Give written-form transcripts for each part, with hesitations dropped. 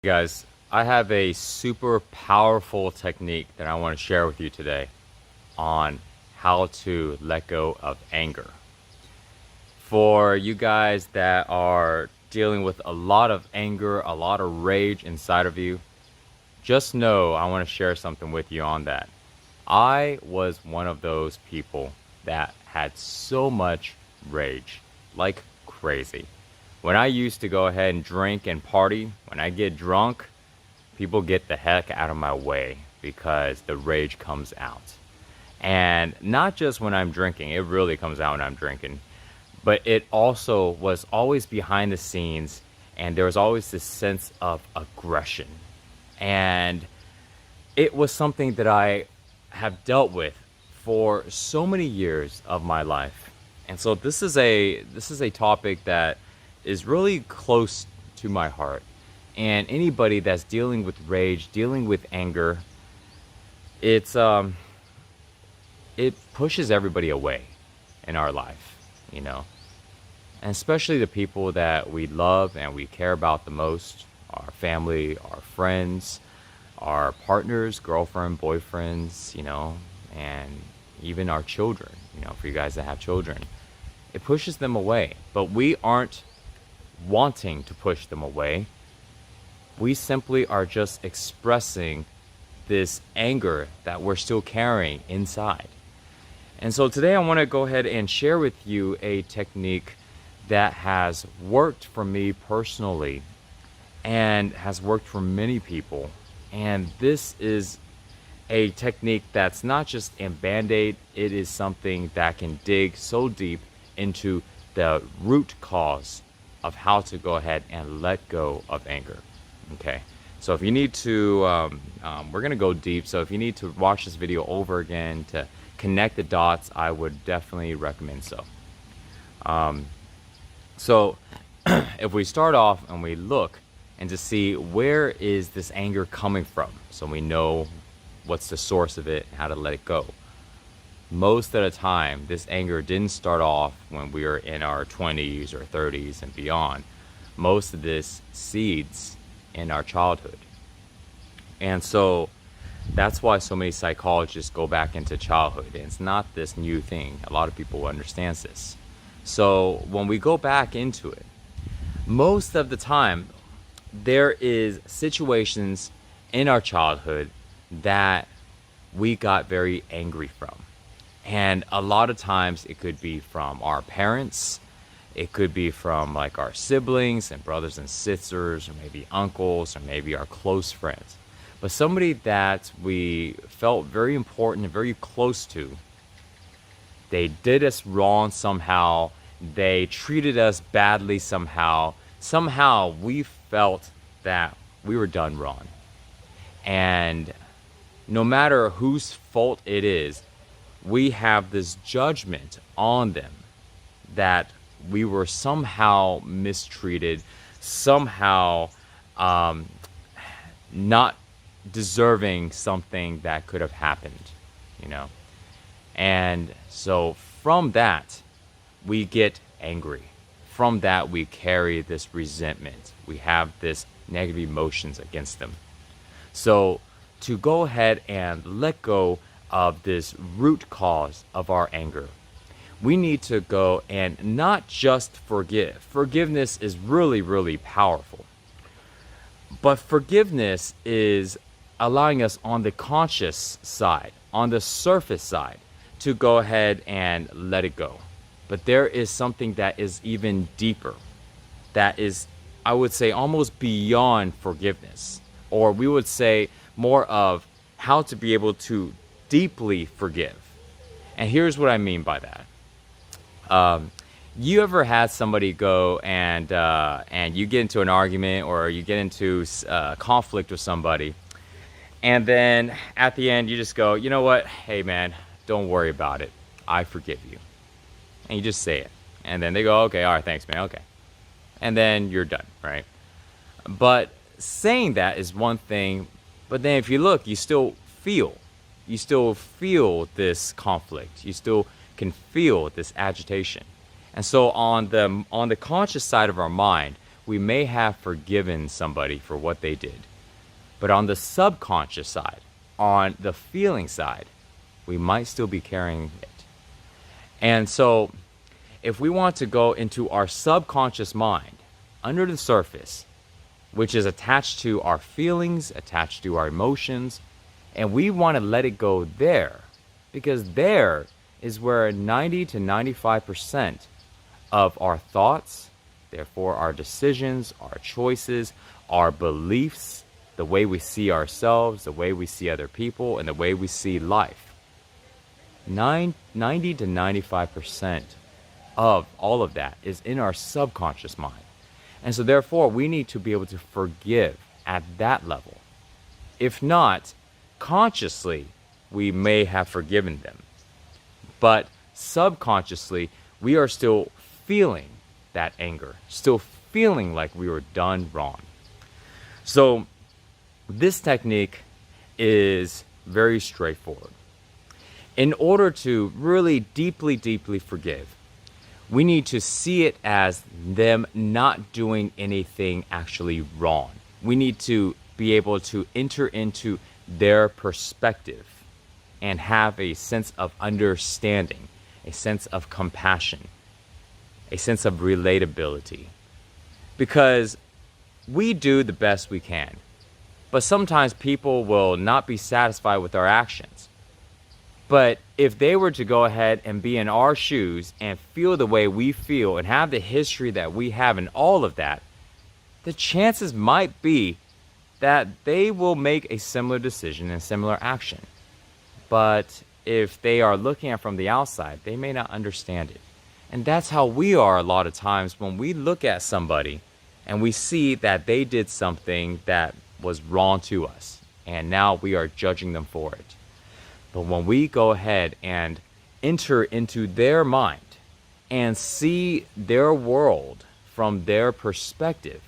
Guys, I have a super powerful technique that I want to share with you today on how to let go of anger. For you guys that are dealing with a lot of anger, a lot of rage inside of you, just know I want to share something with you on that. I was one of those people that had so much rage, like crazy. When I used to go ahead and drink and party, when I get drunk, people get the heck out of my way because the rage comes out. And not just when I'm drinking, it really comes out when I'm drinking, but it also was always behind the scenes, and there was always this sense of aggression. And it was something that I have dealt with for so many years of my life. And so this is a topic that is really close to my heart. And anybody that's dealing with rage, dealing with anger, it's it pushes everybody away in our life, you know. And especially the people that we love and we care about the most, our family, our friends, our partners, girlfriend, boyfriends, and even our children, for you guys that have children. It pushes them away, but we aren't wanting to push them away. We simply are just expressing this anger that we're still carrying inside. And so today I want to go ahead and share with you a technique that has worked for me personally and has worked for many people. And this is a technique that's not just a band-aid, it is something that can dig so deep into the root cause of how to go ahead and let go of anger. Okay, so if you need to, we're gonna go deep. So if you need to watch this video over again to connect the dots, I would definitely recommend so. So if we start off and we look and to see where is this anger coming from, so we know what's the source of it, how to let it go. Most of the time, this anger didn't start off when we were in our 20s or 30s and beyond. Most of this seeds in our childhood. And so that's why so many psychologists go back into childhood. And it's not this new thing. A lot of people understand this. So when we go back into it, most of the time, there is situations in our childhood that we got very angry from. And a lot of times it could be from our parents, it could be from like our siblings and brothers and sisters, or maybe uncles, or maybe our close friends. But somebody that we felt very important and very close to, they did us wrong somehow, they treated us badly somehow. Somehow we felt that we were done wrong. And no matter whose fault it is, we have this judgment on them that we were somehow mistreated, somehow not deserving something that could have happened, And so from that, we get angry. From that, we carry this resentment. We have this negative emotions against them. So to go ahead and let go of this root cause of our anger, we need to go and not just forgive. Forgiveness is really, really powerful. But forgiveness is allowing us on the conscious side, on the surface side, to go ahead and let it go. But there is something that is even deeper, that is, I would say, almost beyond forgiveness. Or we would say more of how to be able to deeply forgive. And here's what I mean by that. You ever had somebody go and you get into an argument or you get into conflict with somebody, and then at the end you just go, you know what? Hey man, don't worry about it. I forgive you. And you just say it. And then they go, okay, all right, thanks man, okay. And then you're done, right? But saying that is one thing, but then if you look, you still feel this conflict. You still can feel this agitation. And so on the conscious side of our mind, we may have forgiven somebody for what they did. But on the subconscious side, on the feeling side, we might still be carrying it. And so, if we want to go into our subconscious mind, under the surface, which is attached to our feelings, attached to our emotions, and we want to let it go there, because there is where 90 to 95% of our thoughts, therefore our decisions, our choices, our beliefs, the way we see ourselves, the way we see other people, and the way we see life. 90 to 95% of all of that is in our subconscious mind. And so therefore, we need to be able to forgive at that level. If not, consciously, we may have forgiven them. But subconsciously, we are still feeling that anger, still feeling like we were done wrong. So this technique is very straightforward. In order to really deeply, deeply forgive, we need to see it as them not doing anything actually wrong. We need to be able to enter into their perspective and have a sense of understanding, a sense of compassion, a sense of relatability. Because we do the best we can, but sometimes people will not be satisfied with our actions. But if they were to go ahead and be in our shoes and feel the way we feel and have the history that we have and all of that, the chances might be that they will make a similar decision and similar action. But if they are looking at it from the outside, they may not understand it. And that's how we are a lot of times when we look at somebody and we see that they did something that was wrong to us, and now we are judging them for it. But when we go ahead and enter into their mind and see their world from their perspective,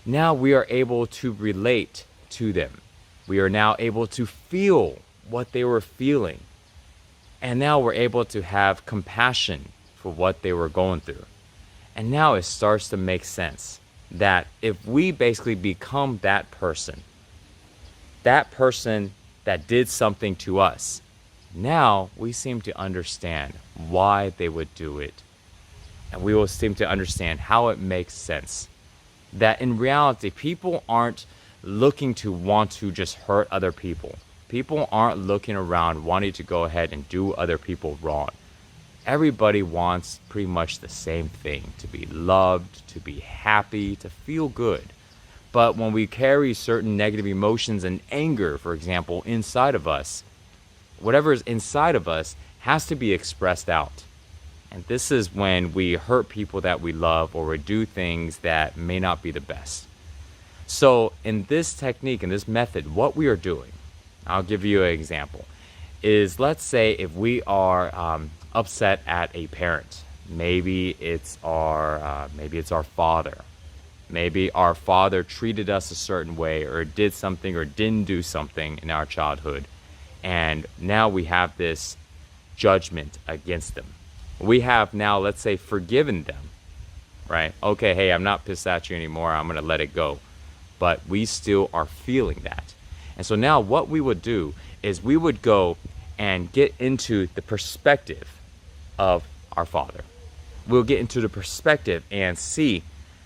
now we are able to relate to them. We are now able to feel what they were feeling. And now we're able to have compassion for what they were going through. And now it starts to make sense that if we basically become that person that did something to us, now we seem to understand why they would do it. And we will seem to understand how it makes sense. That in reality, people aren't looking to want to just hurt other people. People aren't looking around wanting to go ahead and do other people wrong. Everybody wants pretty much the same thing: to be loved, to be happy, to feel good. But when we carry certain negative emotions and anger, for example, inside of us, whatever is inside of us has to be expressed out. And this is when we hurt people that we love, or we do things that may not be the best. So in this technique, in this method, what we are doing, I'll give you an example, is let's say if we are upset at a parent. Maybe it's our father. Maybe our father treated us a certain way, or did something or didn't do something in our childhood. And now we have this judgment against them. We have now, let's say, forgiven them, right? Okay, hey, I'm not pissed at you anymore. I'm going to let it go. But we still are feeling that. And so now what we would do is we would go and get into the perspective of our father. We'll get into the perspective and see,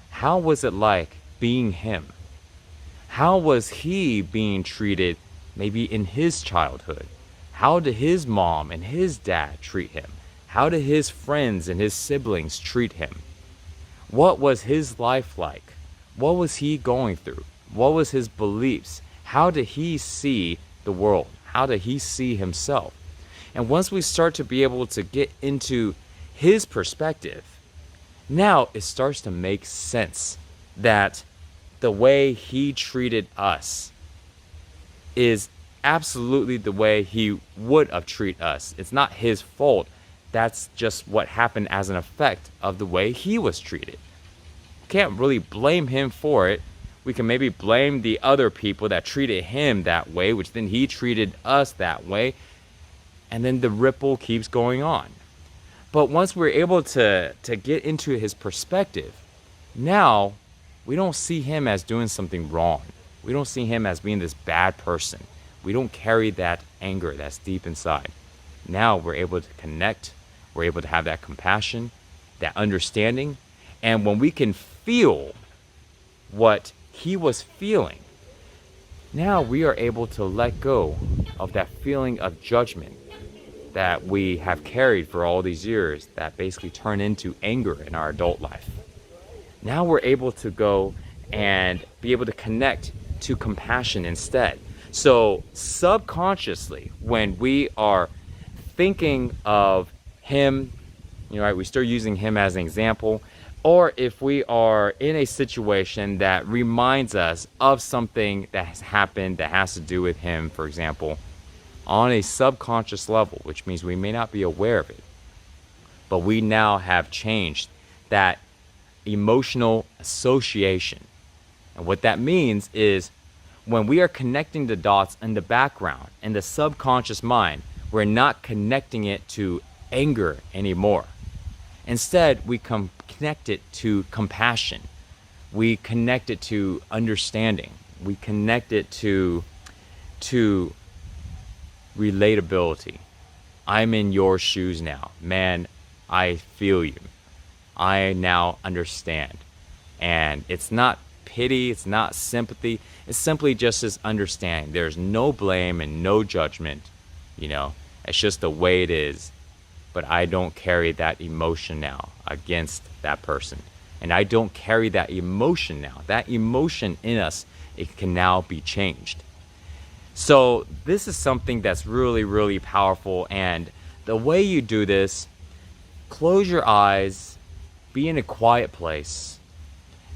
how was it like being him? How was he being treated maybe in his childhood? How did his mom and his dad treat him? How did his friends and his siblings treat him? What was his life like? What was he going through? What was his beliefs? How did he see the world? How did he see himself? And once we start to be able to get into his perspective, now it starts to make sense that the way he treated us is absolutely the way he would have treated us. It's not his fault. That's just what happened as an effect of the way he was treated. Can't really blame him for it. We can maybe blame the other people that treated him that way, which then he treated us that way. And then the ripple keeps going on. But once we're able to get into his perspective, now we don't see him as doing something wrong. We don't see him as being this bad person. We don't carry that anger that's deep inside. Now we're able to connect. We're able to have that compassion, that understanding. And when we can feel what he was feeling, now we are able to let go of that feeling of judgment that we have carried for all these years that basically turn into anger in our adult life. Now we're able to go and be able to connect to compassion instead. So subconsciously, when we are thinking of him, right, we start using him as an example, or if we are in a situation that reminds us of something that has happened that has to do with him, for example, on a subconscious level, which means we may not be aware of it, but we now have changed that emotional association. And what that means is when we are connecting the dots in the background, in the subconscious mind, we're not connecting it to anger anymore. Instead, we connect it to compassion. We connect it to understanding. We connect it to relatability. I'm in your shoes now. Man, I feel you. I now understand. And it's not pity, it's not sympathy, it's simply just this understanding. There's no blame and no judgment, it's just the way it is. But I don't carry that emotion now against that person. And I don't carry that emotion now. That emotion in us, it can now be changed. So this is something that's really, really powerful. And the way you do this, close your eyes, be in a quiet place,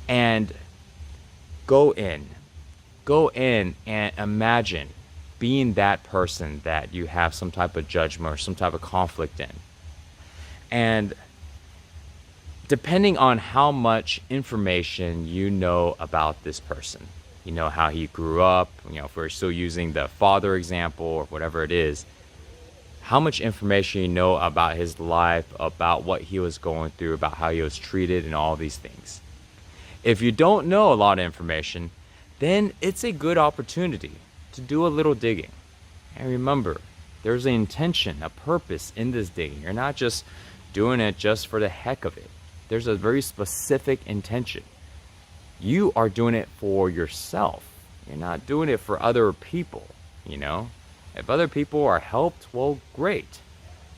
and go in. Go in and imagine being that person that you have some type of judgment or some type of conflict in. And depending on how much information you know about this person, how he grew up, if we're still using the father example or whatever it is, how much information you know about his life, about what he was going through, about how he was treated and all these things. If you don't know a lot of information, then it's a good opportunity to do a little digging. And remember, there's an intention, a purpose in this digging. You're not just doing it just for the heck of it. There's a very specific intention. You are doing it for yourself. You're not doing it for other people, If other people are helped, well, great.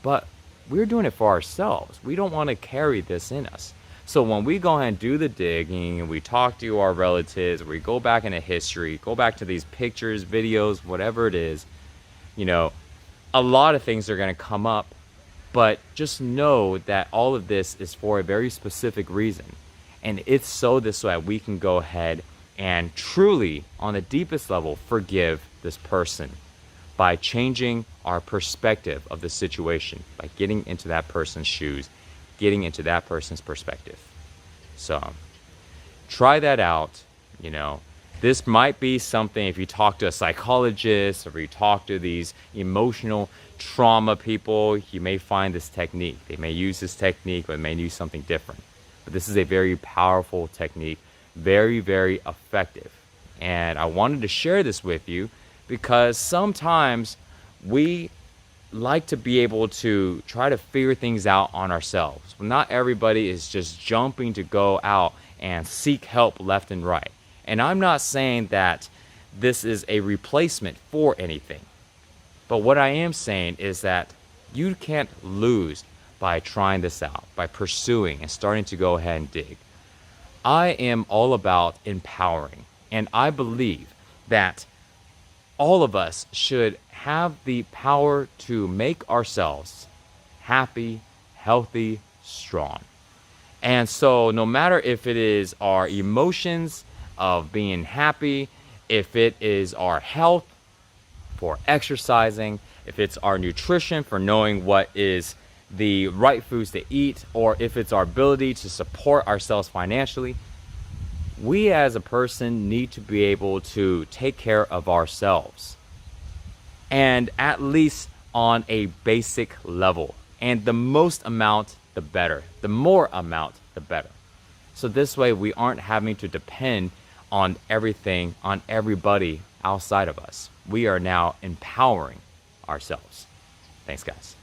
But we're doing it for ourselves. We don't want to carry this in us. So when we go ahead and do the digging and we talk to our relatives, we go back into history, go back to these pictures, videos, whatever it is, a lot of things are going to come up. But just know that all of this is for a very specific reason. And it's so this way we can go ahead and truly, on the deepest level, forgive this person by changing our perspective of the situation, by getting into that person's shoes, getting into that person's perspective. So try that out. This might be something, if you talk to a psychologist or you talk to these emotional trauma people, you may find this technique. They may use this technique, but they may use something different. But this is a very powerful technique, very, very effective. And I wanted to share this with you because sometimes we like to be able to try to figure things out on ourselves. Well, not everybody is just jumping to go out and seek help left and right. And I'm not saying that this is a replacement for anything. But what I am saying is that you can't lose by trying this out, by pursuing and starting to go ahead and dig. I am all about empowering. And I believe that all of us should have the power to make ourselves happy, healthy, strong. And so no matter if it is our emotions of being happy, if it is our health for exercising, if it's our nutrition for knowing what is the right foods to eat, or if it's our ability to support ourselves financially, we as a person need to be able to take care of ourselves. And at least on a basic level. And the most amount, the better. The more amount, the better. So this way we aren't having to depend on everything, on everybody outside of us. We are now empowering ourselves. Thanks, guys.